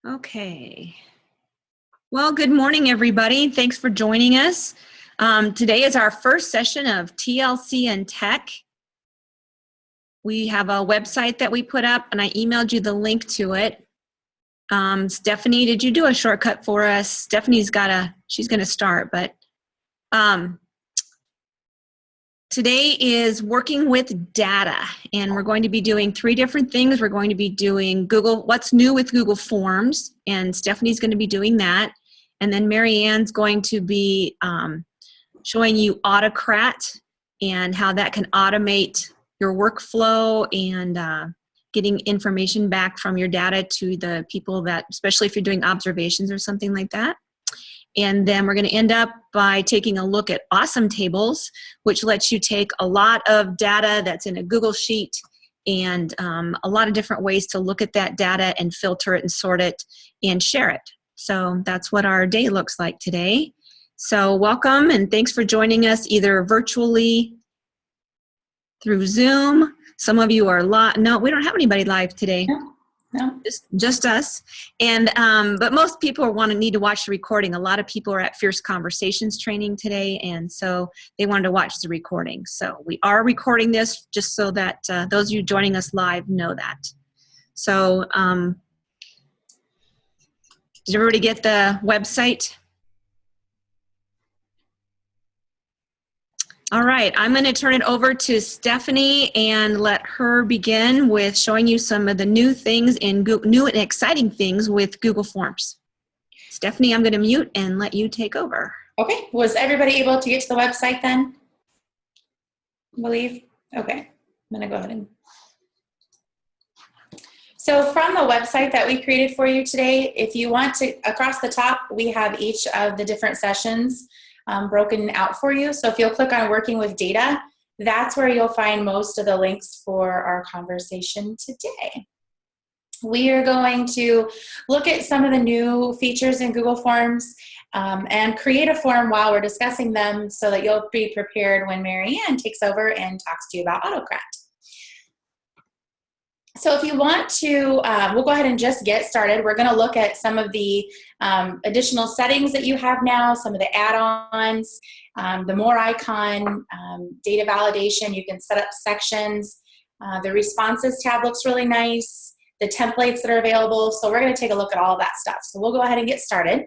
Okay. Well, good morning, everybody. Thanks for joining us. Today is our first session of TLC and Tech. We have a website that we put up, and I emailed you the link to it. Stephanie, did you do a shortcut for us? Stephanie's she's going to start, but today is working with data, and we're going to be doing 3 different things. We're going to be doing what's new with Google Forms, and Stephanie's going to be doing that. And then Mary Ann's going to be showing you Autocrat and how that can automate your workflow and getting information back from your data to the people that, especially if you're doing observations or something like that. And then we're going to end up by taking a look at Awesome Tables, which lets you take a lot of data that's in a Google Sheet and a lot of different ways to look at that data and filter it and sort it and share it. So that's what our day looks like today. So welcome and thanks for joining us either virtually through Zoom. Some of you are live. No, we don't have anybody live today. No. Just us. And but most people need to watch the recording. A lot of people are at Fierce Conversations training today, and so they wanted to watch the recording. So we are recording this just so that those of you joining us live know that. So did everybody get the website? All right, I'm going to turn it over to Stephanie and let her begin with showing you some of the new things new and exciting things with Google Forms. Stephanie, I'm going to mute and let you take over. Okay, was everybody able to get to the website then? I believe? Okay, I'm going to go ahead and. So from the website that we created for you today, if you want to, across the top, we have each of the different sessions broken out for you. So if you'll click on Working with Data, that's where you'll find most of the links for our conversation today. We are going to look at some of the new features in Google Forms and create a form while we're discussing them so that you'll be prepared when Mary Ann takes over and talks to you about Autocrat. So if you want to, we'll go ahead and just get started. We're going to look at some of the additional settings that you have now, some of the add-ons, the more icon, data validation. You can set up sections. The responses tab looks really nice. The templates that are available. So we're going to take a look at all of that stuff. So we'll go ahead and get started.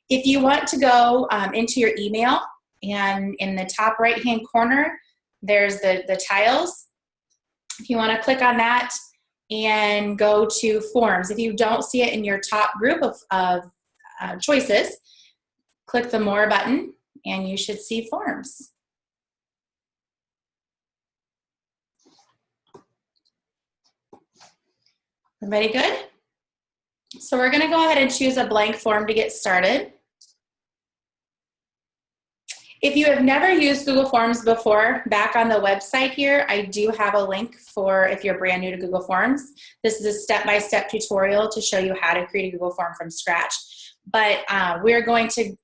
If you want to go into your email, and in the top right-hand corner, there's the tiles. If you want to click on that, and go to Forms. If you don't see it in your top group of choices, click the More button and you should see Forms. Everybody good? So we're going to go ahead and choose a blank form to get started. If you have never used Google Forms before, back on the website here, I do have a link for if you're brand new to Google Forms. This is a step-by-step tutorial to show you how to create a Google form from scratch. But we're going to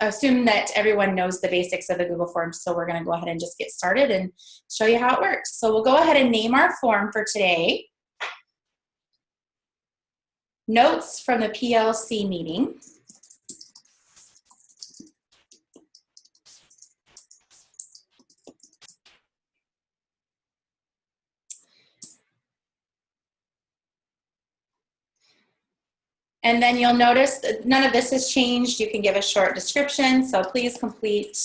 assume that everyone knows the basics of the Google Forms, so we're going to go ahead and just get started and show you how it works. So we'll go ahead and name our form for today. Notes from the PLC meeting. And then you'll notice that none of this has changed. You can give a short description, so please complete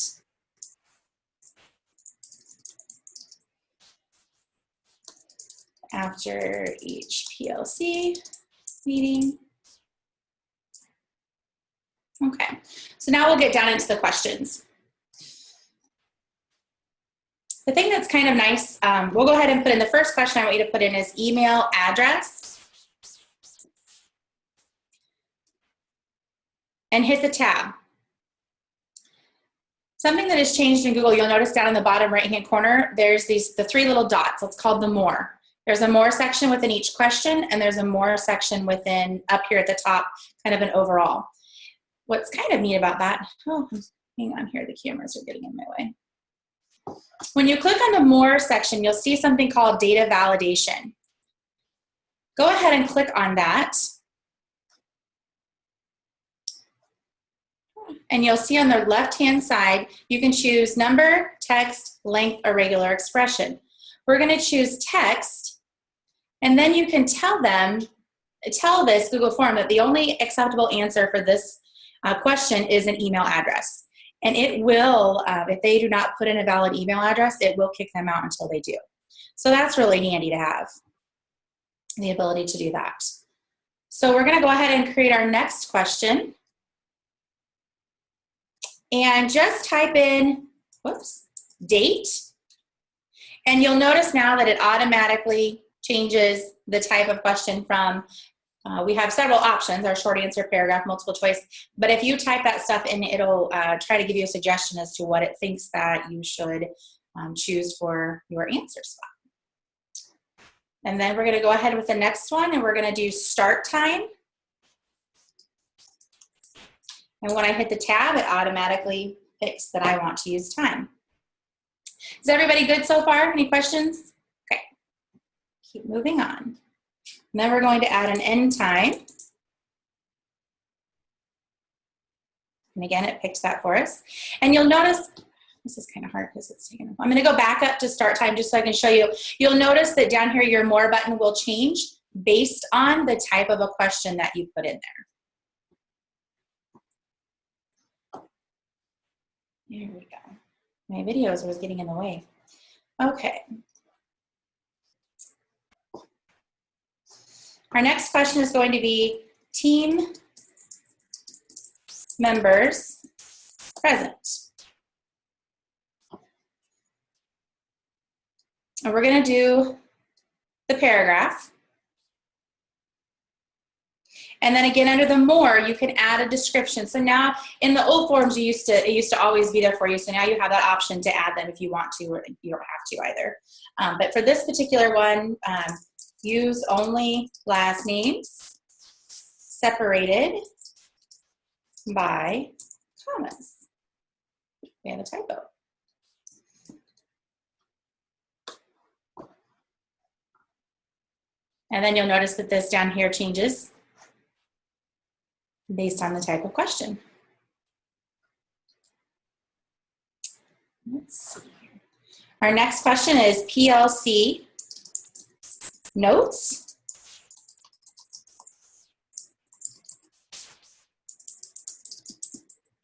after each PLC meeting. Okay, so now we'll get down into the questions. The thing that's kind of nice, we'll go ahead and put in the first question I want you to put in is email address. And hit the tab. Something that has changed in Google, you'll notice down in the bottom right-hand corner, there's the 3 little dots. It's called the More. There's a More section within each question, and there's a More section within, up here at the top, kind of an overall. What's kind of neat about that, oh, hang on here, the cameras are getting in my way. When you click on the More section, you'll see something called Data Validation. Go ahead and click on that. and you'll see on the left-hand side, you can choose number, text, length, or regular expression. We're going to choose text, and then you can tell this Google form that the only acceptable answer for this question is an email address. And it will, if they do not put in a valid email address, it will kick them out until they do. So that's really handy to have, the ability to do that. So we're going to go ahead and create our next question. And just type in, date. And you'll notice now that it automatically changes the type of question from, we have several options, our short answer, paragraph, multiple choice. But if you type that stuff in, it'll try to give you a suggestion as to what it thinks that you should choose for your answer spot. And then we're going to go ahead with the next one, and we're going to do start time. And when I hit the tab, it automatically picks that I want to use time. Is everybody good so far? Any questions? Okay. Keep moving on. And then we're going to add an end time. And again, it picks that for us. And you'll notice, this is kind of hard because it's taking, I'm going to go back up to start time just so I can show you. You'll notice that down here, your more button will change based on the type of a question that you put in there. There we go. My videos was getting in the way. Okay. Our next question is going to be team members present. And we're going to do the paragraph. And then again, under the more, you can add a description. So now in the old forms, it used to always be there for you. So now you have that option to add them if you want to, or you don't have to either. But for this particular one, use only last names separated by commas. We have a typo. And then you'll notice that this down here changes based on the type of question. Let's see. Our next question is PLC notes.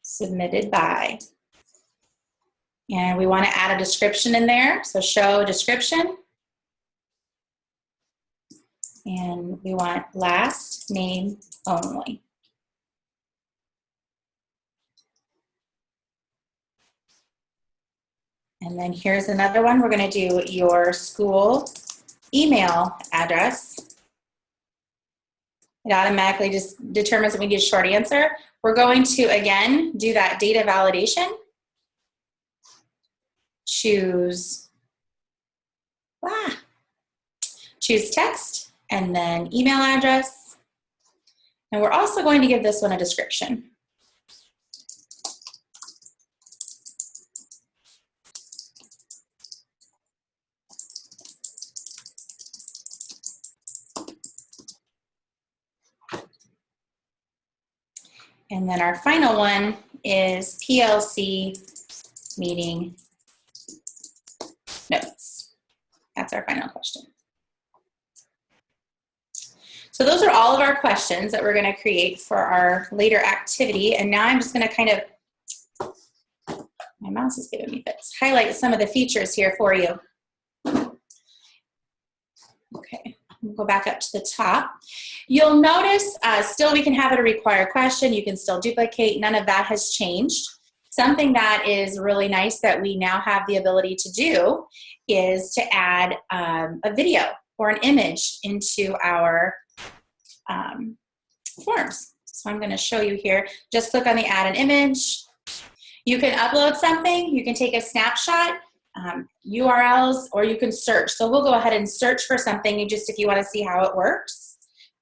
Submitted by. And we want to add a description in there. So show description. And we want last name only. And then here's another one. We're going to do your school email address. It automatically just determines that we need a short answer. We're going to, again, do that data validation. Choose text and then email address. And we're also going to give this one a description. And then our final one is PLC meeting notes. That's our final question. So those are all of our questions that we're going to create for our later activity. And now I'm just going to kind of, my mouse is giving me fits, highlight some of the features here for you. Okay. We'll go back up to the top. You'll notice still we can have it a required question. You can still duplicate. None of that has changed. Something that is really nice that we now have the ability to do is to add a video or an image into our forms. So I'm going to show you here. Just click on the add an image. You can upload something. You can take a snapshot. URLs, or you can search. So we'll go ahead and search for something just if you want to see how it works.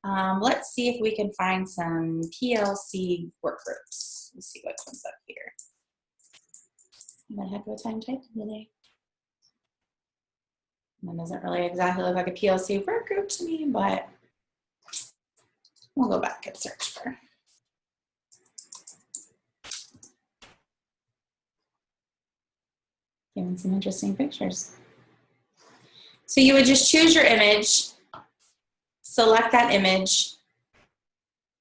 Let's see if we can find some PLC work groups. Let's see what comes up here. I'm going to have a time type today. That doesn't really exactly look like a PLC work group to me, but we'll go back and search for. Giving some interesting pictures. So you would just choose your image, select that image,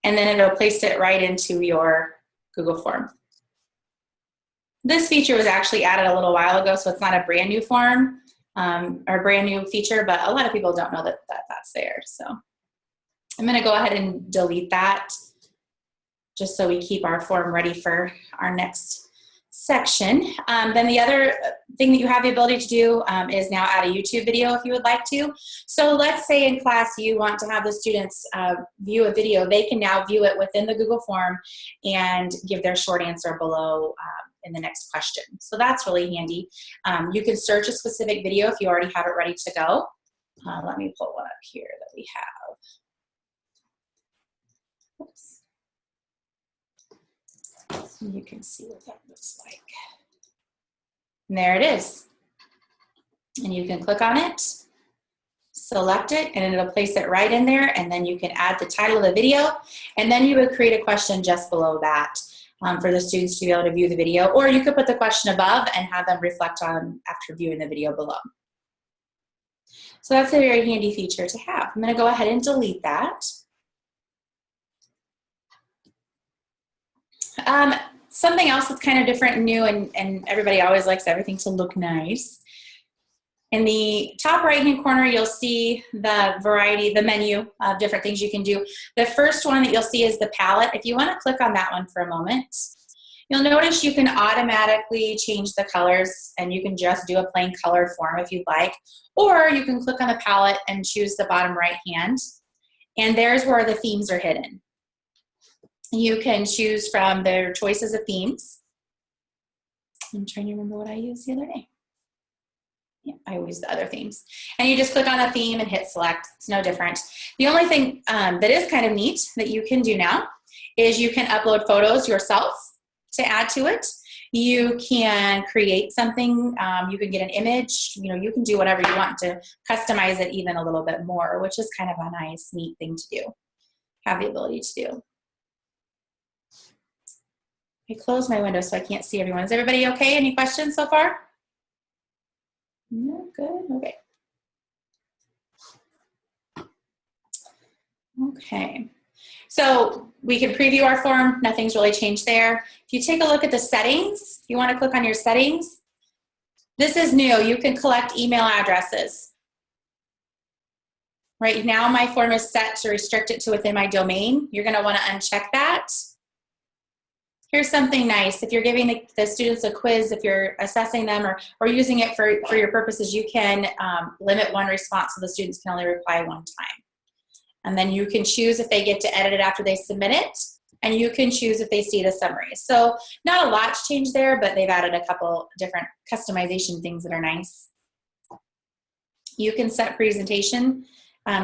and then it'll place it right into your Google form. This feature was actually added a little while ago, so it's not a brand new form or brand new feature, but a lot of people don't know that that's there. So I'm going to go ahead and delete that just so we keep our form ready for our next section. Then the other thing that you have the ability to do is now add a YouTube video if you would like to. So let's say in class you want to have the students view a video. They can now view it within the Google form and give their short answer below in the next question. So that's really handy. You can search a specific video if you already have it ready to go. Let me pull one up here that we have. Oops. So you can see what that looks like. And there it is. And you can click on it, select it, and it'll place it right in there, and then you can add the title of the video, and then you would create a question just below that for the students to be able to view the video, or you could put the question above and have them reflect on after viewing the video below. So that's a very handy feature to have. I'm going to go ahead and delete that. Something else that's kind of different and new, and everybody always likes everything to look nice. In the top right-hand corner, you'll see the variety, the menu of different things you can do. The first one that you'll see is the palette. If you want to click on that one for a moment, you'll notice you can automatically change the colors, and you can just do a plain colored form if you'd like, or you can click on the palette and choose the bottom right hand, and there's where the themes are hidden. You can choose from their choices of themes. I'm trying to remember what I used the other day. Yeah, I always use the other themes. And you just click on a theme and hit select. It's no different. The only thing that is kind of neat that you can do now is you can upload photos yourself to add to it. You can create something. You can get an image. You know, you can do whatever you want to customize it even a little bit more, which is kind of a nice, neat thing to do. Have the ability to do. I closed my window so I can't see everyone. Is everybody okay? Any questions so far? No, good, okay. Okay, so we can preview our form. Nothing's really changed there. If you take a look at the settings, if you want to click on your settings, this is new. You can collect email addresses. Right now, my form is set to restrict it to within my domain. You're going to want to uncheck that. Here's something nice. If you're giving the students a quiz, if you're assessing them or using it for your purposes, you can limit one response so the students can only reply one time. And then you can choose if they get to edit it after they submit it, and you can choose if they see the summary. So not a lot's changed there, but they've added a couple different customization things that are nice. You can set presentation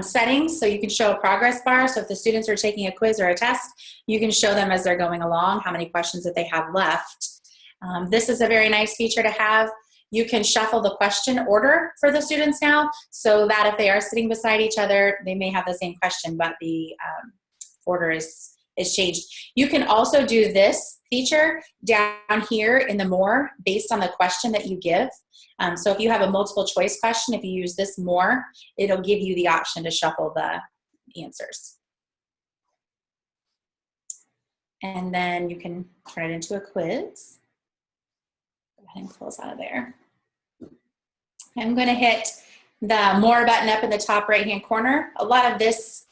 settings, so you can show a progress bar. So if the students are taking a quiz or a test, you can show them as they're going along how many questions that they have left. This is a very nice feature to have. You can shuffle the question order for the students now, so that if they are sitting beside each other, they may have the same question, but the order is changed. You can also do this feature down here in the more based on the question that you give. So if you have a multiple choice question, if you use this more, it'll give you the option to shuffle the answers. And then you can turn it into a quiz. Go ahead and close out of there. I'm going to hit the more button up in the top right hand corner. A lot of this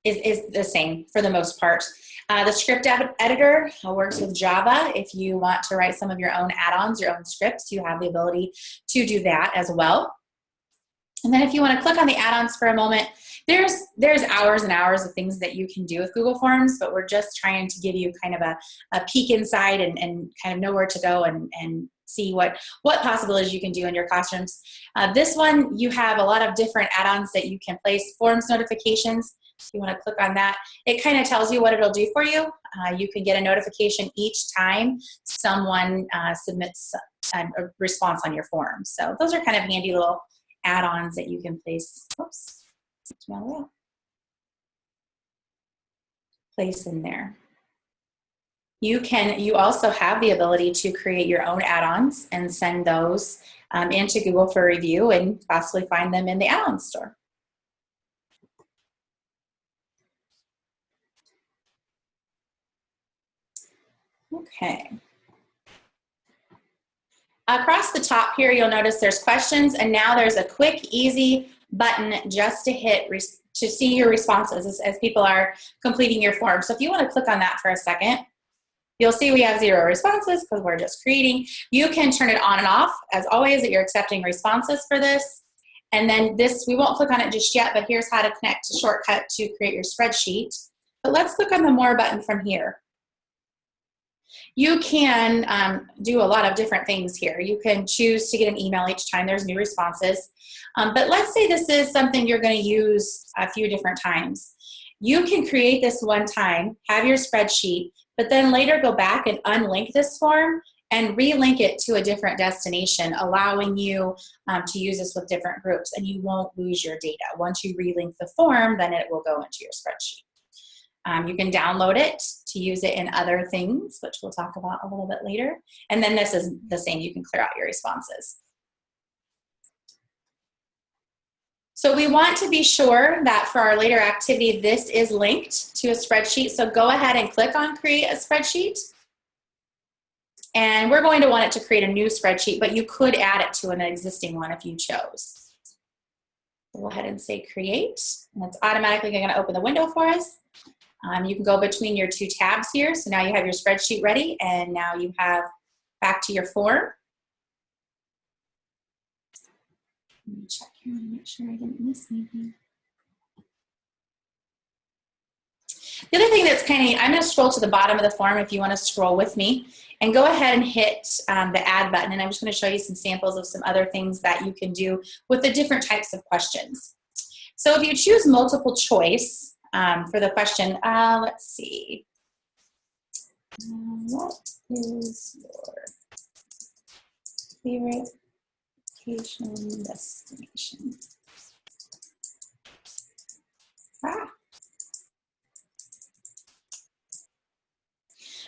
is the same for the most part. The script editor works with Java. If you want to write some of your own add-ons, your own scripts, you have the ability to do that as well. And then if you want to click on the add-ons for a moment, there's hours and hours of things that you can do with Google Forms, but we're just trying to give you kind of a peek inside and kind of know where to go and see what possibilities you can do in your classrooms. This one, you have a lot of different add-ons that you can place. Forms notifications. If you want to click on that, it kind of tells you what it'll do for you. You can get a notification each time someone submits a response on your form. So those are kind of handy little add-ons that you can place. Oops, place in there. You also have the ability to create your own add-ons and send those into Google for review and possibly find them in the add-on store. Okay. Across the top here, you'll notice there's questions, and now there's a quick, easy button just to hit to see your responses as people are completing your form. So if you want to click on that for a second, you'll see we have 0 responses because we're just creating. You can turn it on and off, as always, that you're accepting responses for this. And then this, we won't click on it just yet, but here's how to connect a shortcut to create your spreadsheet. But let's click on the More button from here. You can do a lot of different things here. You can choose to get an email each time there's new responses. But let's say this is something you're going to use a few different times. You can create this one time, have your spreadsheet, but then later go back and unlink this form and relink it to a different destination, allowing you to use this with different groups, and you won't lose your data. Once you relink the form, then it will go into your spreadsheet. You can download it to use it in other things, which we'll talk about a little bit later. And then this is the same. You can clear out your responses. So we want to be sure that for our later activity, this is linked to a spreadsheet. So go ahead and click on Create a Spreadsheet. And we're going to want it to create a new spreadsheet, but you could add it to an existing one if you chose. Go ahead and say Create, and it's automatically going to open the window for us. You can go between your 2 tabs here. So now you have your spreadsheet ready, and now you have back to your form. Let me check here and make sure I didn't miss anything. The other thing that's kind of, I'm going to scroll to the bottom of the form if you want to scroll with me, and go ahead and hit the Add button. And I'm just going to show you some samples of some other things that you can do with the different types of questions. So if you choose multiple choice, for the question, let's see. What is your favorite vacation destination?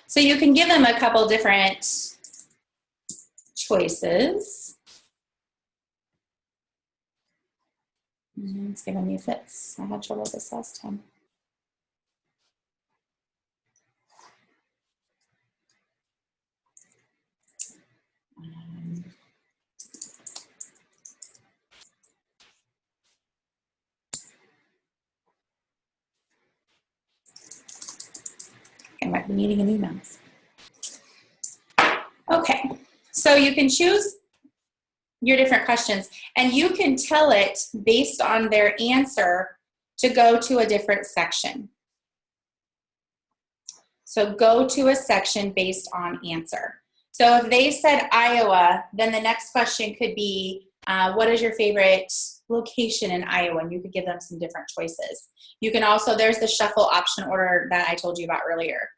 So you can give them a couple different choices. It's giving me fits. I had trouble with this last time. I might be needing a new mouse. Okay, so you can choose your different questions, and you can tell it based on their answer to go to a different section. So go to a section based on answer. So if they said Iowa, then the next question could be, what is your favorite location in Iowa? And you could give them some different choices. You can also, there's the shuffle option order that I told you about earlier.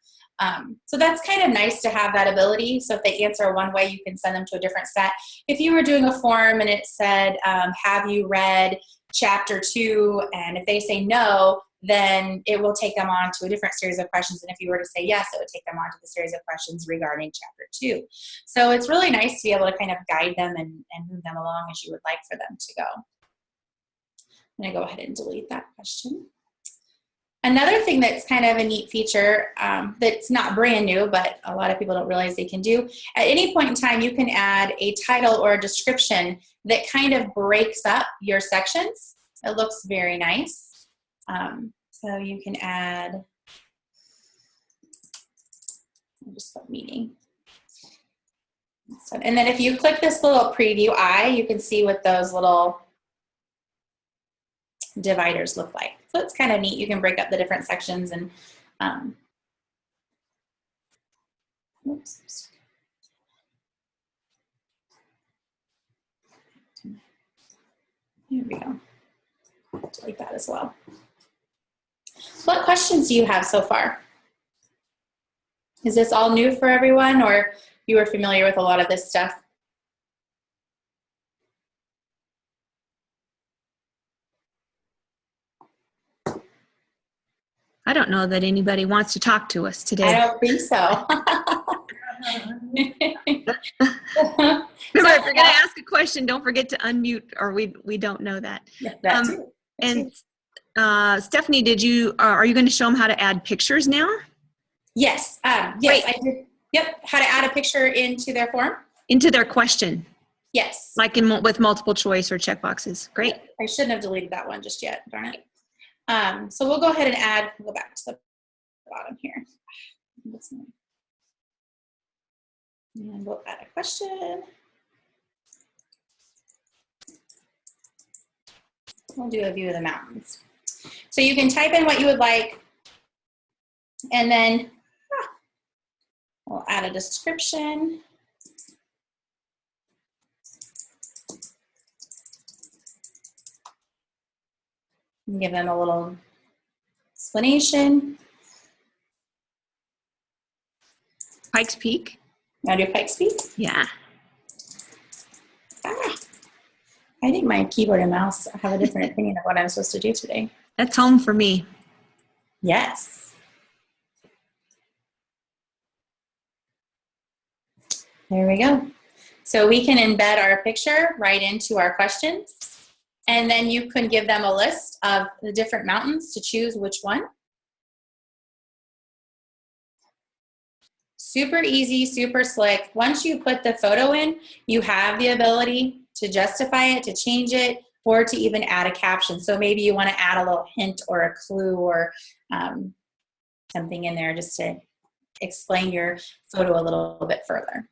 So that's kind of nice to have that ability. So if they answer one way, you can send them to a different set. If you were doing a form and it said, have you read chapter 2? And if they say no, then it will take them on to a different series of questions. And if you were to say yes, it would take them on to the series of questions regarding chapter 2. So it's really nice to be able to kind of guide them and move them along as you would like for them to go. I'm going to go ahead and delete that question. Another thing that's kind of a neat feature that's not brand new, but a lot of people don't realize they can do, at any point in time, you can add a title or a description that kind of breaks up your sections. It looks very nice. So you can add, I'll just put meeting. And then if you click this little preview eye, you can see what those little dividers look like. So it's kind of neat. You can break up the different sections and oops. Here we go. Delete that as well. What questions do you have so far? Is this all new for everyone, or you were familiar with a lot of this stuff? I don't know that anybody wants to talk to us today. I don't think so. Remember, if you're going to ask a question, don't forget to unmute, or we don't know that. Yeah, that too. And Stephanie, are you going to show them how to add pictures now? Yes. Yes, I did. Yep. How to add a picture into their form? Into their question. Yes. Like with multiple choice or checkboxes. Great. I shouldn't have deleted that one just yet. Darn it. So we'll go ahead and go back to the bottom here. And we'll add a question. We'll do a view of the mountains. So you can type in what you would like, and then we'll add a description. And give them a little explanation. Pikes Peak? You want to do Pikes Peak? Yeah. I think my keyboard and mouse have a different opinion of what I'm supposed to do today. That's home for me. Yes. There we go. So we can embed our picture right into our questions. And then you can give them a list of the different mountains to choose which one. Super easy, super slick. Once you put the photo in, you have the ability to justify it, to change it, or to even add a caption. So maybe you want to add a little hint or a clue or something in there just to explain your photo a little bit further.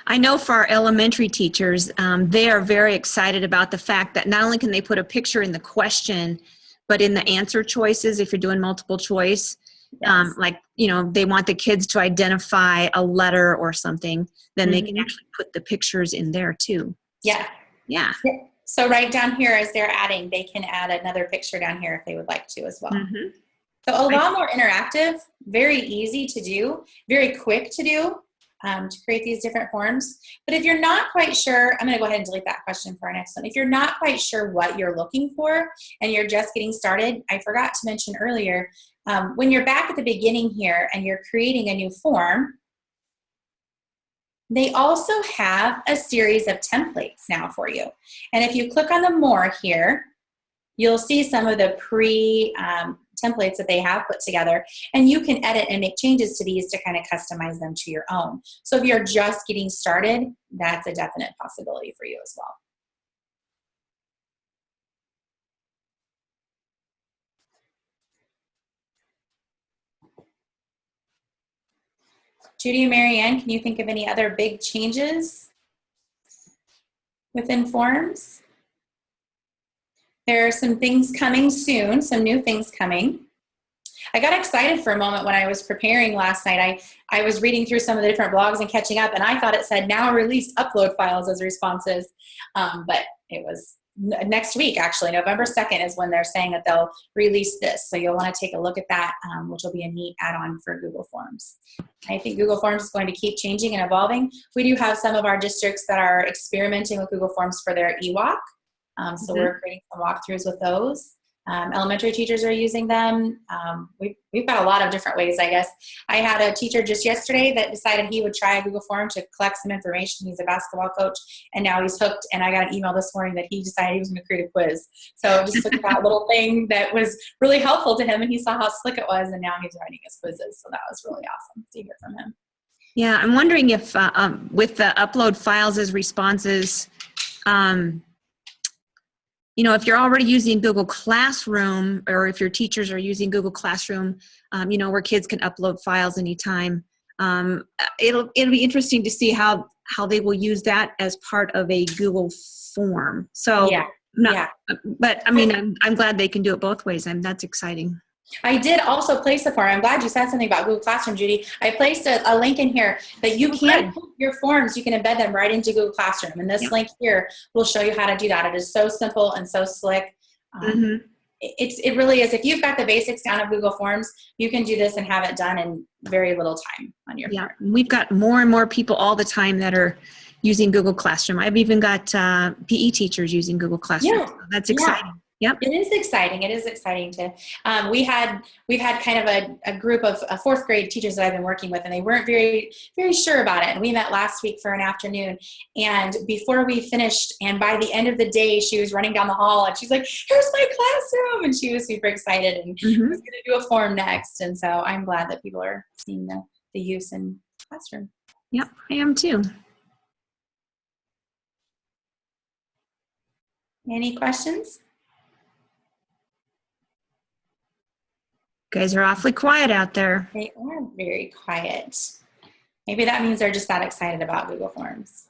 I know for our elementary teachers, they are very excited about the fact that not only can they put a picture in the question, but in the answer choices, if you're doing multiple choice, Yes. like, they want the kids to identify a letter or something, then they can actually put the pictures in there too. Yeah. Yeah. So right down here as they're adding, they can add another picture down here if they would like to as well. Mm-hmm. So a lot more interactive, very easy to do, very quick to do. To create these different forms. But if you're not quite sure, I'm going to go ahead and delete that question for our next one. If you're not quite sure what you're looking for and you're just getting started, I forgot to mention earlier, when you're back at the beginning here and you're creating a new form, they also have a series of templates now for you. And if you click on the more here, you'll see some of the templates that they have put together, and you can edit and make changes to these to kind of customize them to your own. So if you're just getting started, that's a definite possibility for you as well. Judy and Marianne, can you think of any other big changes within forms? There are some things coming soon, some new things coming. I got excited for a moment when I was preparing last night. I was reading through some of the different blogs and catching up, and I thought it said now release upload files as responses, but it was next week, actually. November 2nd is when they're saying that they'll release this. So you'll want to take a look at that, which will be a neat add-on for Google Forms. I think Google Forms is going to keep changing and evolving. We do have some of our districts that are experimenting with Google Forms for their EWalk. So we're creating some walkthroughs with those. Elementary teachers are using them. We've got a lot of different ways, I guess. I had a teacher just yesterday that decided he would try a Google Form to collect some information. He's a basketball coach, and now he's hooked. And I got an email this morning that he decided he was going to create a quiz. So just took that little thing that was really helpful to him, and he saw how slick it was, and now he's writing his quizzes. So that was really awesome to hear from him. Yeah, I'm wondering if with the upload files as responses, if you're already using Google Classroom, or if your teachers are using Google Classroom, where kids can upload files anytime, it'll be interesting to see how they will use that as part of a Google form. So, but I mean, I'm glad they can do it both ways. That's exciting. I did also place a form. I'm glad you said something about Google Classroom, Judy. I placed a link in here that you can put your forms, you can embed them right into Google Classroom. And this link here will show you how to do that. It is so simple and so slick. It really is. If you've got the basics down of Google Forms, you can do this and have it done in very little time on your part. We've got more and more people all the time that are using Google Classroom. I've even got PE teachers using Google Classroom. So that's exciting. Yep. It is exciting. It is exciting to, we've had kind of a group of fourth grade teachers that I've been working with, and they weren't very, very sure about it. And we met last week for an afternoon, and before we finished, and by the end of the day, she was running down the hall and she's like, here's my classroom. And she was super excited and was going to do a form next. And so I'm glad that people are seeing the use in classroom. Yep, I am too. Any questions? You guys are awfully quiet out there. They are very quiet. Maybe that means they're just that excited about Google Forms.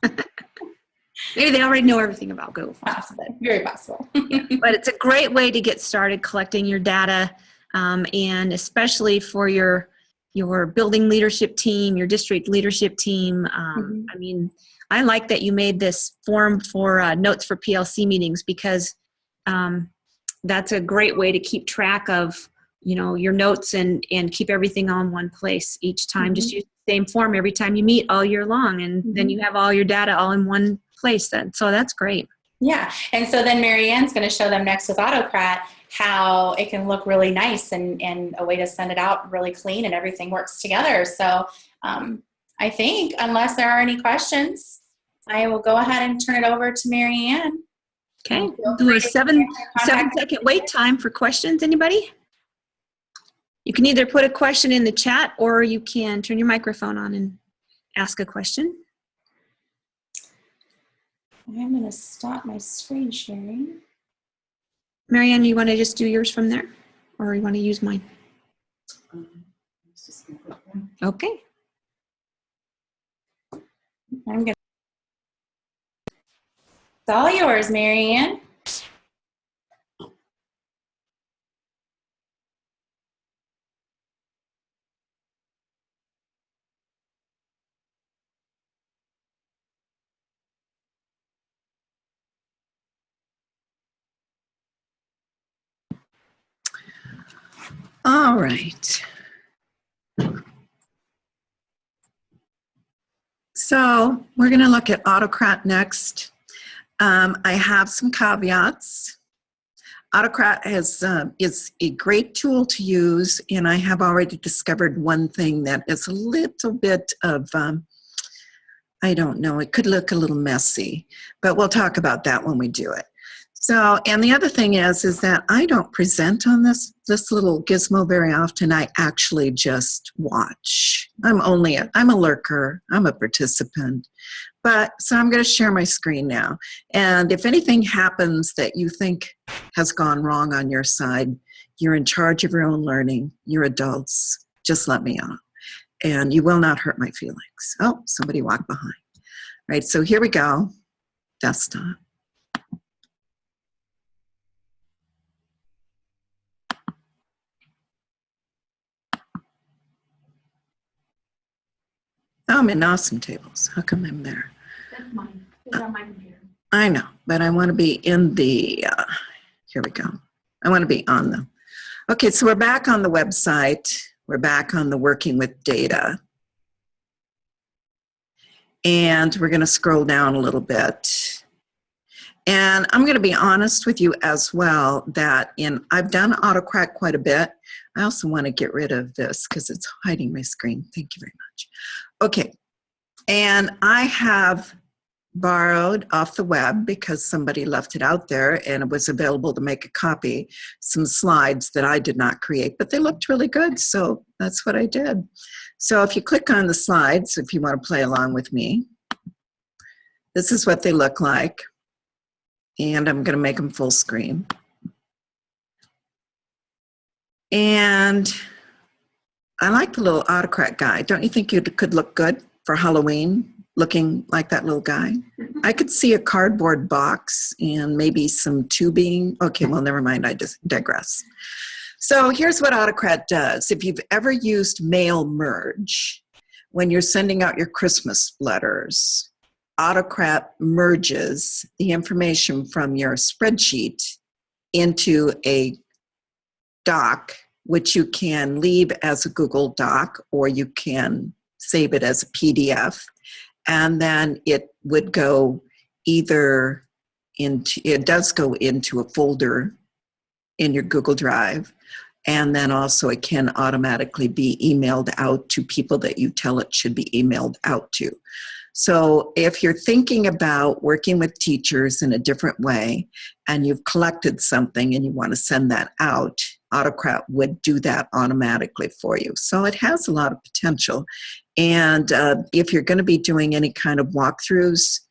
Maybe they already know everything about Google Forms. Possible. Very possible. Yeah, but it's a great way to get started collecting your data, and especially for your building leadership team, your district leadership team. I mean, I like that you made this form for notes for PLC meetings, because that's a great way to keep track of, you know, your notes and keep everything on one place each time. Just use the same form every time you meet all year long, and then you have all your data all in one place then. So that's great. Yeah. And so then Mary Ann's going to show them next with Autocrat how it can look really nice and a way to send it out really clean and everything works together. So I think, unless there are any questions, I will go ahead and turn it over to Mary Ann. Okay. Do a 7-second wait time for questions. Anybody? You can either put a question in the chat, or you can turn your microphone on and ask a question. I'm going to stop my screen sharing. Marianne, you want to just do yours from there, or you want to use mine? Okay. It's all yours, Mary Ann. All right. So we're going to look at Autocrat next. I have some caveats. Autocrat is a great tool to use, and I have already discovered one thing that is a little bit of, I don't know, it could look a little messy, but we'll talk about that when we do it. So, and the other thing is that I don't present on this little gizmo very often. I actually just watch. I'm a lurker. I'm a participant. So I'm going to share my screen now. And if anything happens that you think has gone wrong on your side, you're in charge of your own learning. You're adults. Just let me know. And you will not hurt my feelings. Oh, somebody walked behind. All right, so here we go. Desktop. Oh, I'm in awesome tables. How come I'm there? That's mine. It's on my computer. I know, but I want to be in the, here we go. I want to be on them. Okay, so we're back on the website. We're back on the working with data. And we're going to scroll down a little bit. And I'm going to be honest with you as well that I've done Autocrat quite a bit. I also want to get rid of this because it's hiding my screen. Thank you very much. Okay, and I have borrowed off the web because somebody left it out there and it was available to make a copy, some slides that I did not create, but they looked really good, so that's what I did. So if you click on the slides, if you want to play along with me, this is what they look like. And I'm going to make them full screen. And I like the little Autocrat guy. Don't you think it could look good for Halloween, looking like that little guy? I could see a cardboard box and maybe some tubing. Okay, well, never mind. I just digress. So here's what Autocrat does. If you've ever used mail merge, when you're sending out your Christmas letters, Autocrat merges the information from your spreadsheet into a doc, which you can leave as a Google Doc or you can save it as a PDF. And then it would go it does go into a folder in your Google Drive. And then also it can automatically be emailed out to people that you tell it should be emailed out to. So if you're thinking about working with teachers in a different way and you've collected something and you want to send that out, Autocrat would do that automatically for you. So it has a lot of potential. And if you're going to be doing any kind of walkthroughs,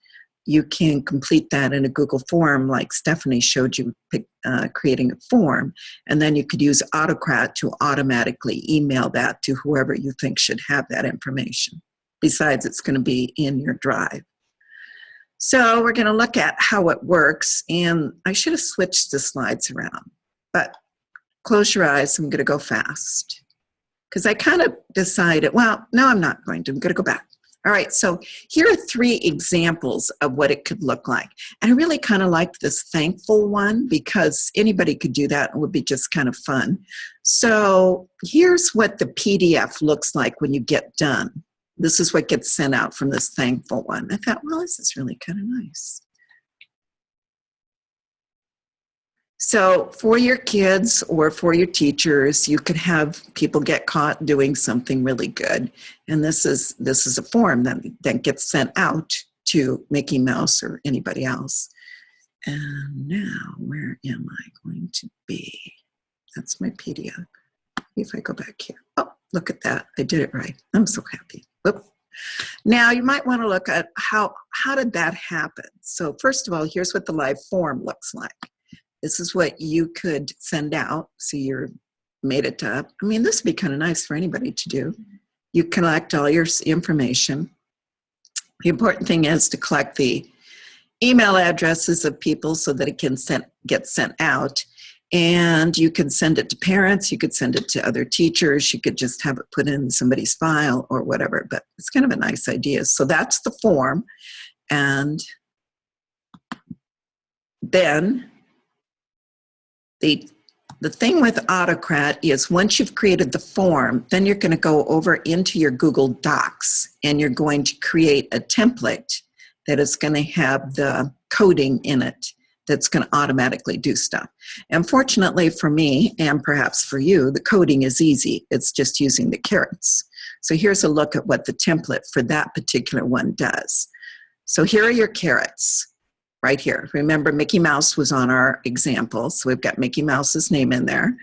you can complete that in a Google form like Stephanie showed you, creating a form. And then you could use Autocrat to automatically email that to whoever you think should have that information. Besides, it's going to be in your drive. So we're going to look at how it works. And I should have switched the slides around. But close your eyes. I'm going to go fast. Because I kind of decided, well, no, I'm not going to. I'm going to go back. All right, so here are 3 examples of what it could look like. And I really kind of liked this thankful one because anybody could do that. It would be just kind of fun. So here's what the PDF looks like when you get done. This is what gets sent out from this thankful one. I thought, well, this is really kind of nice. So for your kids or for your teachers, you could have people get caught doing something really good. And this is a form that gets sent out to Mickey Mouse or anybody else. And now, where am I going to be? That's my PDF. If I go back here. Oh, look at that. I did it right. I'm so happy. Whoop. Now, you might want to look at how did that happen? So first of all, here's what the live form looks like. This is what you could send out. So you're made it up. I mean, this would be kind of nice for anybody to do. You collect all your information. The important thing is to collect the email addresses of people so that it can get sent out. And you can send it to parents. You could send it to other teachers. You could just have it put in somebody's file or whatever. But it's kind of a nice idea. So that's the form. And then the thing with Autocrat is once you've created the form, then you're going to go over into your Google Docs and you're going to create a template that is going to have the coding in it that's going to automatically do stuff. And fortunately for me, and perhaps for you, the coding is easy. It's just using the carrots. So here's a look at what the template for that particular one does. So here are your carrots. Right here. Remember, Mickey Mouse was on our example, so we've got Mickey Mouse's name in there.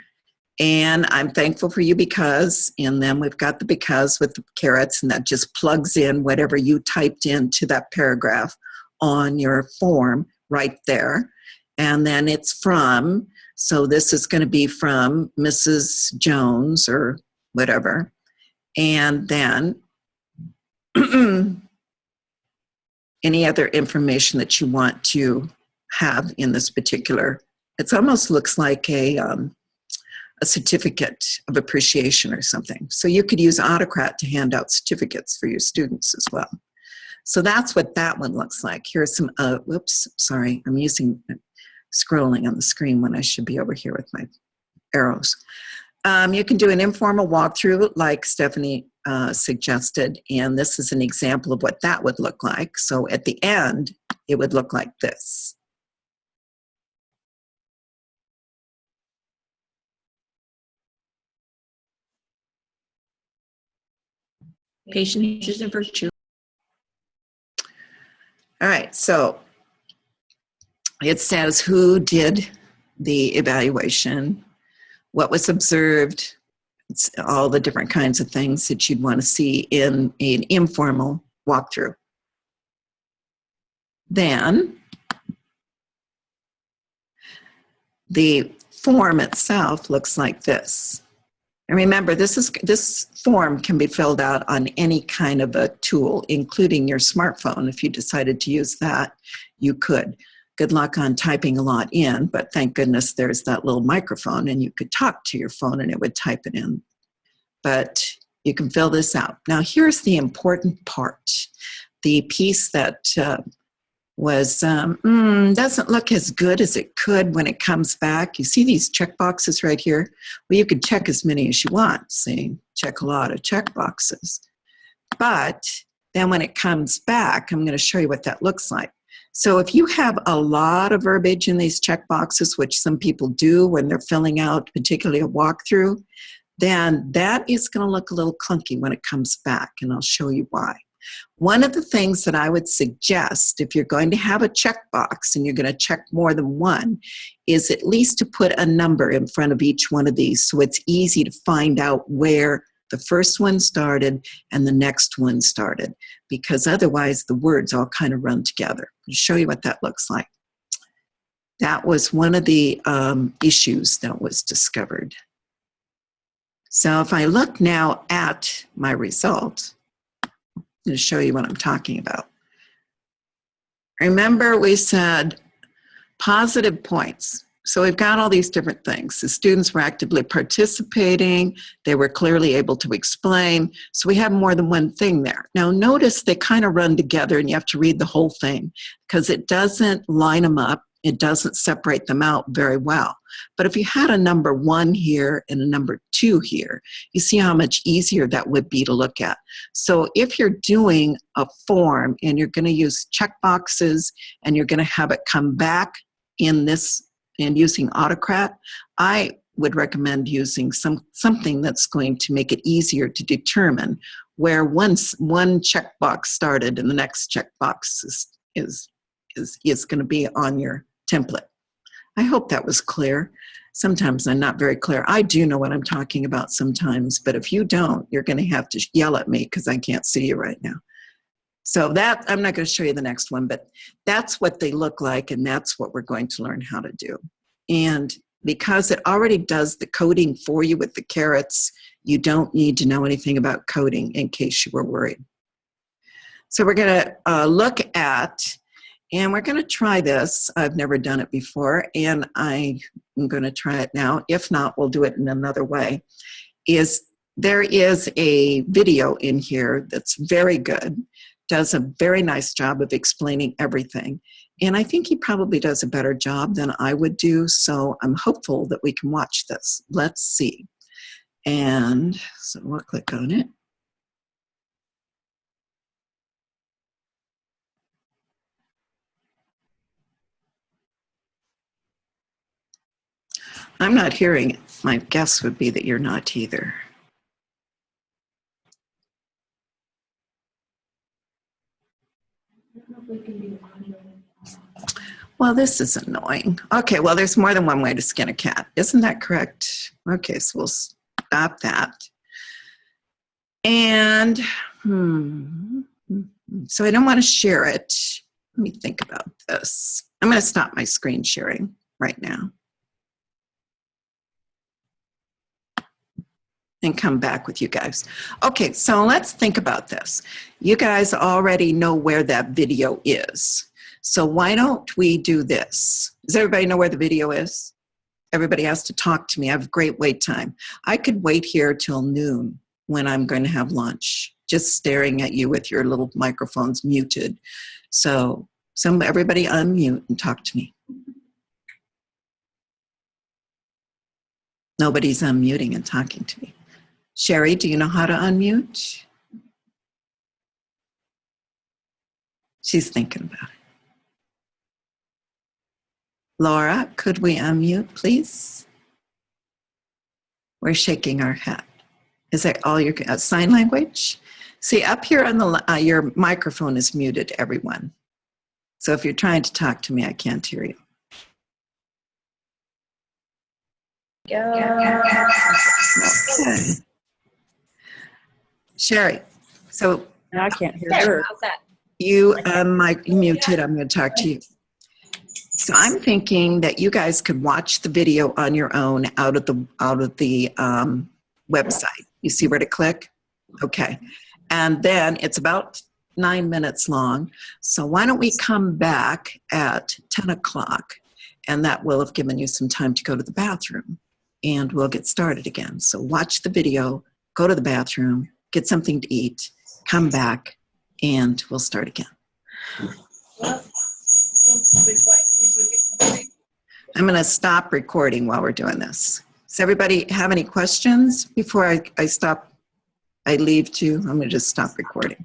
And I'm thankful for you because, and then we've got the because with the carrots, and that just plugs in whatever you typed into that paragraph on your form right there. And then it's from, so this is going to be from Mrs. Jones or whatever. And then any other information that you want to have in this particular, it almost looks like a certificate of appreciation or something. So you could use Autocrat to hand out certificates for your students as well. So that's what that one looks like. Here's some, whoops, sorry, I'm scrolling on the screen when I should be over here with my arrows. You can do an informal walkthrough like Stephanie suggested, and this is an example of what that would look like. So at the end, it would look like this. Patience is a virtue. All right, so it says who did the evaluation, what was observed. It's all the different kinds of things that you'd want to see in an informal walkthrough. Then the form itself looks like this. And remember, this form can be filled out on any kind of a tool, including your smartphone. If you decided to use that, you could. Good luck on typing a lot in, but thank goodness there's that little microphone and you could talk to your phone and it would type it in. But you can fill this out. Now here's the important part. The piece that doesn't look as good as it could when it comes back. You see these check boxes right here? Well, you can check as many as you want. See, check a lot of check boxes. But then when it comes back, I'm going to show you what that looks like. So if you have a lot of verbiage in these checkboxes, which some people do when they're filling out particularly a walkthrough, then that is going to look a little clunky when it comes back, and I'll show you why. One of the things that I would suggest if you're going to have a checkbox and you're going to check more than one is at least to put a number in front of each one of these so it's easy to find out where the first one started and the next one started, because otherwise the words all kind of run together. I'll show you what that looks like. That was one of the issues that was discovered. So if I look now at my result, I'm going to show you what I'm talking about. Remember we said positive points. So we've got all these different things. The students were actively participating. They were clearly able to explain. So we have more than one thing there. Now notice they kind of run together and you have to read the whole thing because it doesn't line them up. It doesn't separate them out very well. But if you had a number 1 here and a number 2 here, you see how much easier that would be to look at. So if you're doing a form and you're going to use checkboxes and you're going to have it come back in this and using Autocrat, I would recommend using something that's going to make it easier to determine where one checkbox started and the next checkbox is going to be on your template. I hope that was clear. Sometimes I'm not very clear. I do know what I'm talking about sometimes, but if you don't, you're going to have to yell at me because I can't see you right now. So that, I'm not going to show you the next one, but that's what they look like, and that's what we're going to learn how to do. And because it already does the coding for you with the carrots, you don't need to know anything about coding in case you were worried. So we're going to look at, and we're going to try this. I've never done it before, and I'm going to try it now. If not, we'll do it in another way. There is a video in here that's very good, does a very nice job of explaining everything. And I think he probably does a better job than I would do, so I'm hopeful that we can watch this. Let's see. And so we'll click on it. I'm not hearing it. My guess would be that you're not either. Well, this is annoying. Okay, well, there's more than one way to skin a cat. Isn't that correct? Okay, so we'll stop that. And, so I don't want to share it. Let me think about this. I'm going to stop my screen sharing right now. And come back with you guys. Okay, so let's think about this. You guys already know where that video is. So why don't we do this? Does everybody know where the video is? Everybody has to talk to me. I have great wait time. I could wait here till noon when I'm going to have lunch, just staring at you with your little microphones muted. So everybody unmute and talk to me. Nobody's unmuting and talking to me. Sherry, do you know how to unmute? She's thinking about it. Laura, could we unmute, please? We're shaking our head. Is that all your sign language? See, up here on the your microphone is muted, everyone. So if you're trying to talk to me, I can't hear you. Okay. Sherry, so I can't hear her. How's that? you muted. I'm going to talk to you. So I'm thinking that you guys could watch the video on your own out of the website. You see where to click? Okay. And then it's about 9 minutes long. So why don't we come back at 10 o'clock, and that will have given you some time to go to the bathroom, and we'll get started again. So watch the video, go to the bathroom, get something to eat, come back, and we'll start again. I'm going to stop recording while we're doing this. Does everybody have any questions before I leave too? I'm going to just stop recording.